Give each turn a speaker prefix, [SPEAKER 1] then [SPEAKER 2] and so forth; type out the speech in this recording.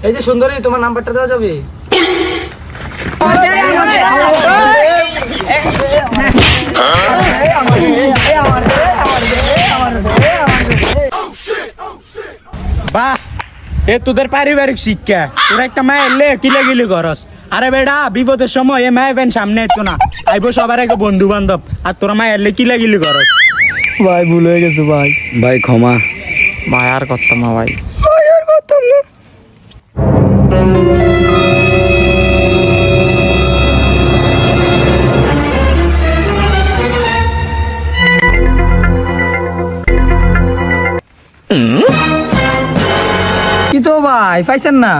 [SPEAKER 1] এই যে সুন্দরী, তোমার নাম্বারটা দেওয়া যাবে?
[SPEAKER 2] বাহ, এ তোদের পারিবারিক শিক্ষা। তোর একটা মায়ের এলে কিলাগিলি করস। আরে বেটা, বিপদের সময় এ মায়ের ভ্যান সামনে এতো না, আইবো সবার আগে বন্ধু বান্ধব, আর তোর মায়ের এলে কিলাগিলি করস।
[SPEAKER 1] ভাই ভুল হয়ে গেছে ভাই।
[SPEAKER 2] ভাই ক্ষমা।
[SPEAKER 3] ভাই আর করতাম না ভাই।
[SPEAKER 1] আর করতাম না। কি তো ভাই পাইছেন না?